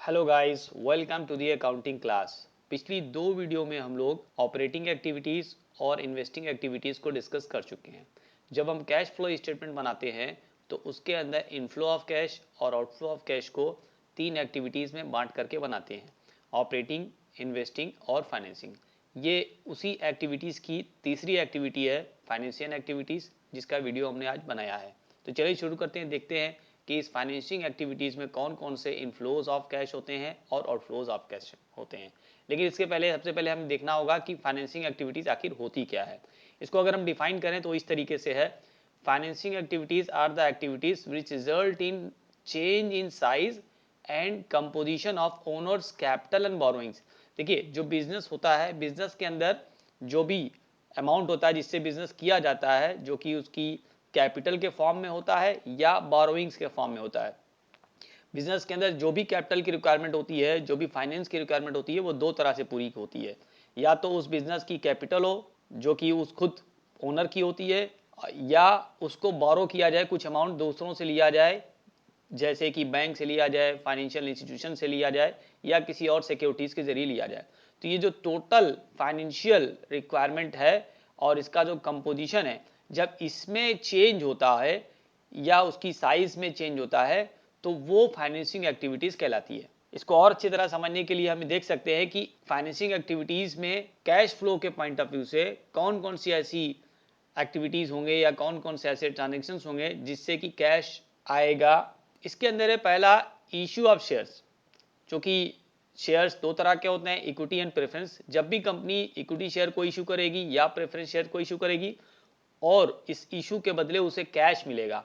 Hello guys, welcome to the accounting class. पिछली दो video में हम लोग ऑपरेटिंग एक्टिविटीज़ और इन्वेस्टिंग एक्टिविटीज़ को डिस्कस कर चुके हैं। जब हम कैश फ्लो स्टेटमेंट बनाते हैं तो उसके अंदर इनफ्लो ऑफ कैश और आउटफ्लो ऑफ कैश को तीन एक्टिविटीज़ में बांट करके बनाते हैं: ऑपरेटिंग, इन्वेस्टिंग और फाइनेंसिंग। ये उसी एक्टिविटीज़ की तीसरी एक्टिविटी है, फाइनेंशियल एक्टिविटीज़, जिसका वीडियो हमने आज बनाया है। तो चलिए शुरू करते हैं, देखते हैं कि इस फाइनेंसिंग एक्टिविटीज़ में कौन कौन से इनफ्लोज ऑफ कैश होते हैं और आउटफ्लोज ऑफ कैश होते हैं। लेकिन इसके पहले सबसे पहले हमें देखना होगा कि फाइनेंसिंग एक्टिविटीज़ आखिर होती क्या है। इसको अगर हम डिफाइन करें तो इस तरीके से है: financing activities are the activities which result in change in size and composition of owners capital and borrowings. देखिए, जो बिजनेस होता है, बिजनेस के अंदर जो भी अमाउंट होता है जिससे बिजनेस किया जाता है, जो कि उसकी कैपिटल के फॉर्म में होता है या बोरोइंग्स के फॉर्म में होता है। बिजनेस के अंदर जो भी कैपिटल की रिक्वायरमेंट होती है, जो भी फाइनेंस की रिक्वायरमेंट होती है, वो दो तरह से पूरी होती है। या तो उस बिजनेस की कैपिटल हो जो कि उस खुद ओनर की होती है, या उसको बोरो किया जाए, कुछ अमाउंट दूसरों से लिया जाए, जैसे कि बैंक से लिया जाए, फाइनेंशियल इंस्टीट्यूशन से लिया जाए, या किसी और सिक्योरिटीज के जरिए लिया जाए। तो ये जो टोटल फाइनेंशियल रिक्वायरमेंट है और इसका जो कंपोजिशन है, जब इसमें चेंज होता है या उसकी साइज में चेंज होता है तो वो फाइनेंसिंग एक्टिविटीज कहलाती है। इसको और अच्छी तरह समझने के लिए हम देख सकते हैं कि फाइनेंसिंग एक्टिविटीज में कैश फ्लो के पॉइंट ऑफ व्यू से कौन कौन सी ऐसी एक्टिविटीज होंगे या कौन कौन से ऐसे ट्रांजेक्शन होंगे जिससे कि कैश आएगा। इसके अंदर है पहला, इश्यू ऑफ शेयर्स। जो कि शेयर्स दो तरह के होते हैं, इक्विटी एंड प्रेफरेंस। जब भी कंपनी इक्विटी शेयर को इशू करेगी या प्रेफरेंस शेयर को इशू करेगी और इस इशू के बदले उसे कैश मिलेगा,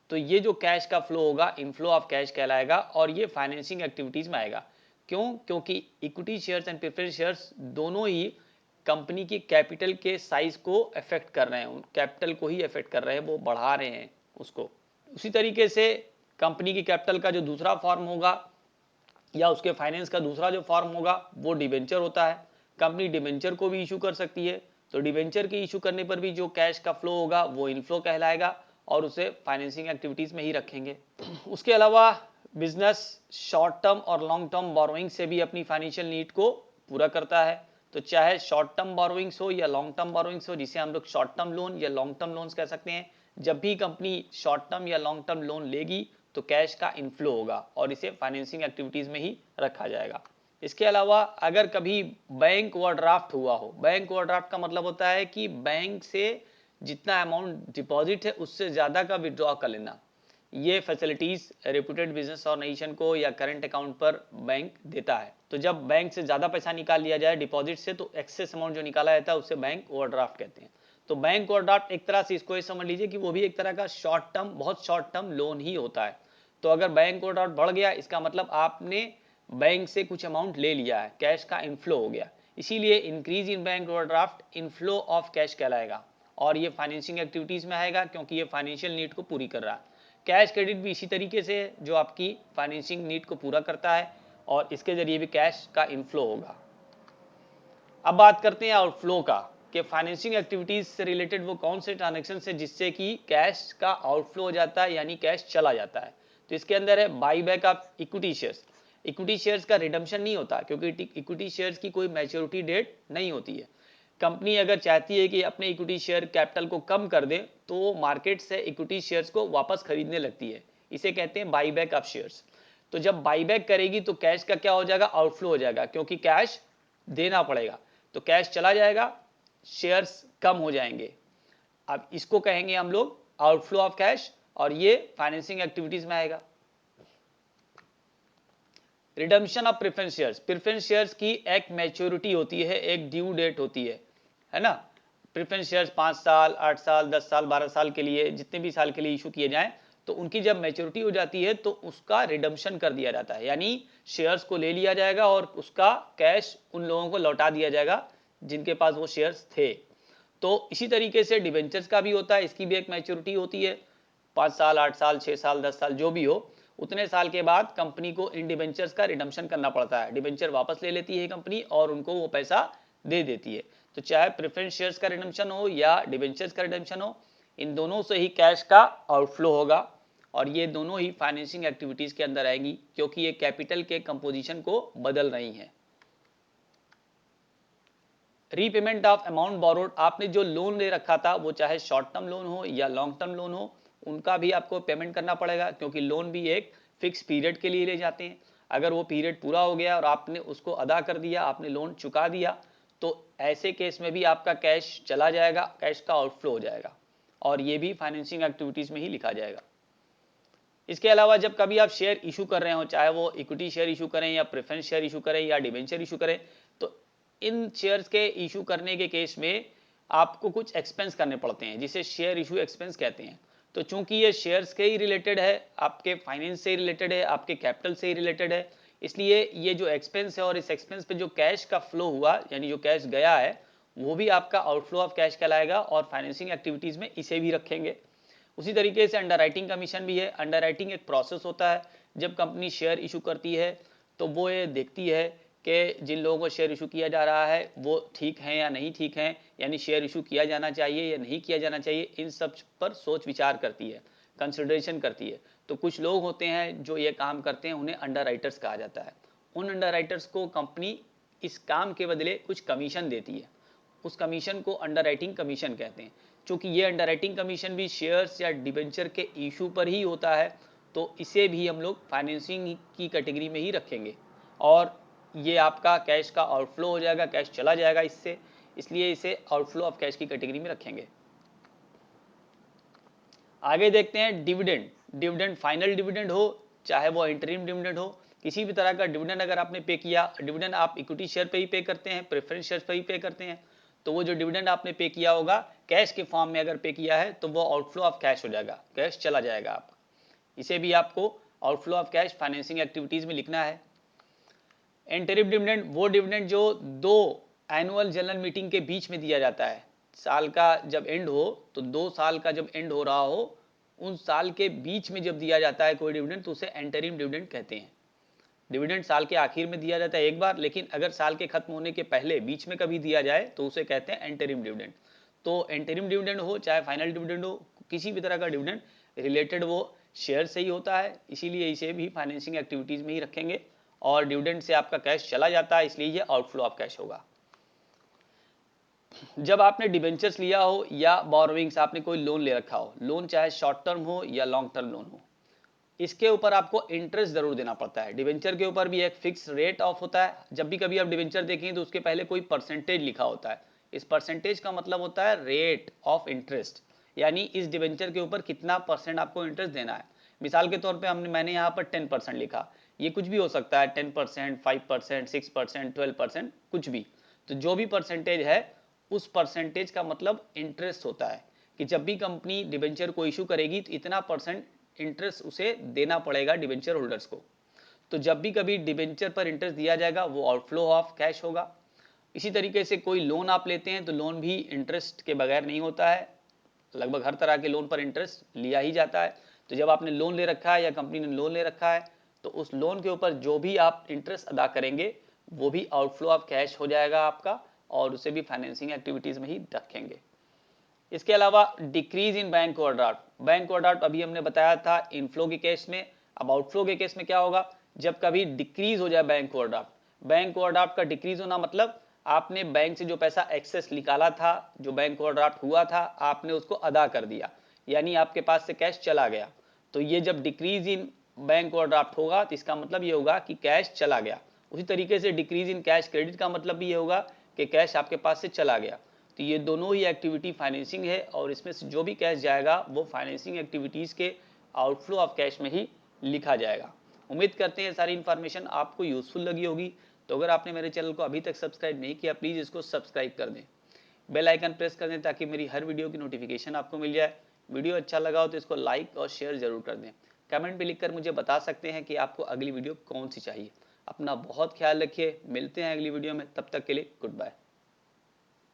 तो ये जो कैश का फ्लो होगा इनफ्लो ऑफ कैश कहलाएगा और ये फाइनेंसिंग एक्टिविटीज में आएगा। क्यों? क्योंकि equity shares and preference shares दोनों ही कंपनी की कैपिटल के साइज को अफेक्ट कर रहे हैं, कैपिटल को ही अफेक्ट कर रहे हैं, वो बढ़ा रहे हैं उसको। उसी तरीके से कंपनी की कैपिटल का जो दूसरा फॉर्म होगा या उसके फाइनेंस का दूसरा जो फॉर्म होगा वो डिबेंचर होता है। कंपनी डिबेंचर को भी इशू कर सकती है, तो डिबेंचर के इशू करने पर भी जो कैश का फ्लो होगा वो इनफ्लो कहलाएगा और उसे फाइनेंसिंग एक्टिविटीज में ही रखेंगे। उसके अलावा बिजनेस शॉर्ट टर्म और लॉन्ग टर्म बोरोइंग से भी अपनी फाइनेंशियल नीड को पूरा करता है। तो चाहे शॉर्ट टर्म बोरोइंग्स हो या लॉन्ग टर्म बोरोइंग्स हो, जिसे हम लोग शॉर्ट टर्म लोन या लॉन्ग टर्म लोन्स कह सकते हैं, जब भी कंपनी शॉर्ट टर्म या लॉन्ग टर्म लोन लेगी तो कैश का इनफ्लो होगा और इसे फाइनेंसिंग एक्टिविटीज में ही रखा जाएगा। इसके अलावा अगर कभी बैंक ओवरड्राफ्ट हुआ हो, बैंक ओवरड्राफ्ट का मतलब होता है कि बैंक से जितना अमाउंट डिपॉजिट है उससे ज़्यादा का विड्रॉ कर लेना। ये फैसिलिटीज रेपुटेड बिजनेस ऑर्गेनाइजेशन को या करंट अकाउंट पर बैंक देता है। तो जब बैंक से ज़्यादा पैसा निकाल लिया जाए डिपॉजिट से, तो एक्सेस अमाउंट जो निकाला जाता है उसे बैंक ओवरड्राफ्ट कहते हैं। तो बैंक ओवरड्राफ्ट एक तरह से इसको ये समझ लीजिए कि वो भी एक तरह का शॉर्ट टर्म, बहुत शॉर्ट टर्म लोन ही होता है। तो अगर बैंक ओवरड्राफ्ट बढ़ गया, इसका मतलब आपने बैंक से कुछ अमाउंट ले लिया है, कैश का इनफ्लो हो गया। इसीलिए increase in bank overdraft inflow of cash कहलाएगा और ये फाइनेंसिंग एक्टिविटीज में आएगा क्योंकि ये फाइनेंशियल नीड को पूरी कर रहा है। कैश क्रेडिट भी इसी तरीके से है, जो आपकी फाइनेंसिंग नीड को पूरा करता है और इसके जरिए भी कैश का इनफ्लो होगा। अब बात करते हैं आउटफ्लो का, कि फाइनेंसिंग एक्टिविटीज से रिलेटेड वो कौन से ट्रांजेक्शन है जिससे कि कैश का आउटफ्लो हो जाता है, यानी कैश चला जाता है। तो इसके अंदर है by back of equity shares. Equity shares का रिडम्पशन नहीं होता क्योंकि इक्विटी शेयर्स की कोई मैच्योरिटी डेट नहीं होती है। कंपनी अगर चाहती है कि अपने इक्विटी शेयर कैपिटल को कम कर दे तो मार्केट से इक्विटी शेयर्स को वापस खरीदने लगती है, इसे कहते हैं बाई बैक ऑफ शेयर्स। तो जब बाई बैक करेगी तो कैश का क्या हो जाएगा, आउटफ्लो हो जाएगा, क्योंकि कैश देना पड़ेगा। तो कैश चला जाएगा, शेयर्स कम हो जाएंगे। अब इसको कहेंगे हम लोग आउटफ्लो ऑफ कैश और ये फाइनेंसिंग एक्टिविटीज में आएगा। Redemption of preference shares. Preference shares की एक मैच्योरिटी होती है, एक ड्यू डेट होती है ना। प्रेफरेंस शेयर्स 5 साल, 8 साल, 10 साल, 12 साल के लिए, जितने भी साल के लिए इशू किए जाएं, तो उनकी जब मैच्योरिटी हो जाती है तो उसका रिडम्पशन कर दिया जाता है, यानी शेयर्स को ले लिया जाएगा और उसका कैश उन लोगों को लौटा दिया जाएगा जिनके पास वो शेयर्स थे। तो इसी तरीके से डिबेंचर्स का भी होता है, इसकी भी एक मैच्योरिटी होती है, 5 साल, 8 साल, 6 साल, 10 साल, जो भी हो, उतने साल के बाद कंपनी को इन डिबेंचर्स का रिडम्पशन करना पड़ता है। डिबेंचर वापस ले लेती है कंपनी और उनको वो पैसा दे देती है। तो चाहे प्रेफरेंस शेयर्स का रिडम्पशन हो या डिबेंचर्स का रिडम्पशन हो, इन दोनों से ही कैश का आउटफ्लो होगा और ये दोनों ही फाइनेंसिंग एक्टिविटीज के अंदर आएंगी क्योंकि ये कैपिटल के कंपोजिशन को बदल रही हैं। रीपेमेंट ऑफ अमाउंट बोरोड, आपने जो लोन ले रखा था वो चाहे शॉर्ट टर्म लोन हो या लॉन्ग टर्म लोन हो, उनका भी आपको पेमेंट करना पड़ेगा क्योंकि लोन भी एक फिक्स पीरियड के लिए ले जाते हैं। अगर वो पीरियड पूरा हो गया और आपने उसको अदा कर दिया, आपने लोन चुका दिया, तो ऐसे केस में भी आपका कैश चला जाएगा, कैश का आउटफ्लो हो जाएगा और ये भी फाइनेंसिंग एक्टिविटीज में ही लिखा जाएगा। इसके अलावा जब कभी आप शेयर इशू कर रहे हो, चाहे वो इक्विटी शेयर इशू करें या प्रेफरेंस शेयर इशू करें या डिबेंचर इशू करें, तो इन शेयर्स के इशू करने के केस में आपको कुछ एक्सपेंस करने पड़ते हैं जिसे शेयर इशू एक्सपेंस कहते हैं। तो चूंकि ये शेयर्स के ही रिलेटेड है, आपके फाइनेंस से ही रिलेटेड है, आपके कैपिटल से ही रिलेटेड है, इसलिए ये जो एक्सपेंस है और इस एक्सपेंस पे जो कैश का फ्लो हुआ यानी जो कैश गया है वो भी आपका आउटफ्लो ऑफ कैश कहलाएगा और फाइनेंसिंग एक्टिविटीज में इसे भी रखेंगे। उसी तरीके से अंडरराइटिंग कमीशन भी है। अंडरराइटिंग एक प्रोसेस होता है, जब कंपनी शेयर इशू करती है तो वो ये देखती है कि जिन लोगों को शेयर इशू किया जा रहा है वो ठीक हैं या नहीं ठीक हैं, यानी शेयर इशू किया जाना चाहिए या नहीं किया जाना चाहिए, इन सब पर सोच विचार करती है, कंसिडरेशन करती है। तो कुछ लोग होते हैं जो ये काम करते हैं, उन्हें अंडरराइटर्स कहा जाता है। उन अंडरराइटर्स को कंपनी इस काम के बदले कुछ कमीशन देती है, उस कमीशन को अंडरराइटिंग कमीशन कहते हैं। चूंकि ये अंडरराइटिंग कमीशन भी शेयर्स या डिबेंचर के इशू पर ही होता है, तो इसे भी हम लोग फाइनेंसिंग की कैटेगरी में ही रखेंगे और ये आपका कैश का आउटफ्लो हो जाएगा, कैश चला जाएगा इससे, इसलिए इसे आउटफ्लो ऑफ कैश की कैटेगरी में रखेंगे। आगे देखते हैं डिविडेंड। डिविडेंड फाइनल डिविडेंड हो चाहे वो इंटरिम डिविडेंड हो, किसी भी तरह का डिविडेंड अगर आपने पे किया, डिविडेंड आप इक्विटी शेयर पे ही पे करते हैं, प्रेफरेंस शेयर पे ही पे करते हैं, तो वो जो डिविडेंड आपने पे किया होगा कैश के फॉर्म में अगर पे किया है तो वो आउटफ्लो ऑफ कैश हो जाएगा, कैश चला जाएगा आपका। इसे भी आपको outflow of cash financing activities में लिखना है। इंटरिम डिविडेंड वो डिविडेंड जो दो एनुअल जनरल मीटिंग के बीच में दिया जाता है। साल का जब एंड हो तो 2 साल का जब एंड हो रहा हो उन साल के बीच में जब दिया जाता है कोई डिविडेंड तो उसे इंटरिम डिविडेंड कहते हैं। डिविडेंड साल के आखिर में दिया जाता है एक बार, लेकिन अगर साल के खत्म होने के पहले बीच में कभी दिया जाए तो उसे कहते हैं इंटरिम डिविडेंड। तो इंटरिम डिविडेंड हो चाहे फाइनल डिविडेंड हो, किसी भी तरह का डिविडेंड रिलेटेड वो शेयर से ही होता है, इसीलिए इसे भी फाइनेंसिंग एक्टिविटीज में ही रखेंगे और डिविडेंड से आपका कैश चला जाता है, इसलिए ये आउटफ्लो ऑफ कैश होगा। जब आपने डिबेंचर्स लिया हो या बोरोइंग्स, आपने कोई लोन ले रखा हो, लोन चाहे शॉर्ट टर्म हो या लॉन्ग टर्म लोन हो, इसके ऊपर आपको इंटरेस्ट जरूर देना पड़ता है। डिबेंचर के ऊपर भी एक फिक्स रेट ऑफ होता है। जब भी कभी आप डिबेंचर देखेंगे तो उसके पहले कोई परसेंटेज लिखा होता है। इस परसेंटेज का मतलब होता है रेट ऑफ इंटरेस्ट, यानी इस डिबेंचर के ऊपर कितना परसेंट आपको इंटरेस्ट देना है। मिसाल के तौर पे मैंने यहाँ पर 10% लिखा, ये कुछ भी हो सकता है, 10%, 5%, 6%, 12%, कुछ भी। तो जो भी परसेंटेज है उस परसेंटेज का मतलब इंटरेस्ट होता है कि जब भी कंपनी डिबेंचर को इशू करेगी तो इतना परसेंट इंटरेस्ट उसे देना पड़ेगा डिबेंचर होल्डर्स को। तो जब भी कभी डिबेंचर पर इंटरेस्ट दिया जाएगा वो आउटफ्लो ऑफ कैश होगा। इसी तरीके से कोई लोन आप लेते हैं तो लोन भी इंटरेस्ट के बगैर नहीं होता है, लगभग हर तरह के लोन पर इंटरेस्ट लिया ही जाता है। तो जब आपने लोन ले रखा है या कंपनी ने लोन ले रखा है तो उस लोन के ऊपर जो भी आप इंटरेस्ट अदा करेंगे वो भी आउटफ्लो ऑफ कैश हो जाएगा आपका और उसे भी फाइनेंसिंग एक्टिविटीज में ही रखेंगे। इसके अलावा decrease in bank overdraft, bank overdraft अभी हमने बताया था इनफ्लो के केस में। अब आउटफ्लो के केस में क्या होगा, जब कभी डिक्रीज हो जाए बैंक ओवरड्राफ्ट, बैंक ओवरड्राफ्ट का डिक्रीज होना मतलब आपने बैंक से जो पैसा एक्सेस निकाला था, जो बैंक ओवरड्राफ्ट हुआ था, आपने उसको अदा कर दिया, यानी आपके पास से कैश चला गया। तो ये जब डिक्रीज इन बैंक ओवरड्राफ्ट होगा तो इसका मतलब ये होगा कि कैश चला गया। उसी तरीके से डिक्रीज इन कैश क्रेडिट का मतलब भी ये होगा कि कैश आपके पास से चला गया। तो ये दोनों ही एक्टिविटी फाइनेंसिंग है और इसमें से जो भी कैश जाएगा वो फाइनेंसिंग एक्टिविटीज के आउटफ्लो ऑफ कैश में ही लिखा जाएगा। उम्मीद करते हैं सारी इन्फॉर्मेशन आपको यूजफुल लगी होगी। तो अगर आपने मेरे चैनल को अभी तक सब्सक्राइब नहीं किया प्लीज़ इसको सब्सक्राइब कर दें, बेल आइकन प्रेस कर दें ताकि मेरी हर वीडियो की नोटिफिकेशन आपको मिल जाए। वीडियो अच्छा लगा हो तो इसको लाइक और शेयर जरूर कर दें। कमेंट में लिखकर मुझे बता सकते हैं कि आपको अगली वीडियो कौन सी चाहिए। अपना बहुत ख्याल रखिए, मिलते हैं अगली वीडियो में, तब तक के लिए गुड बाय।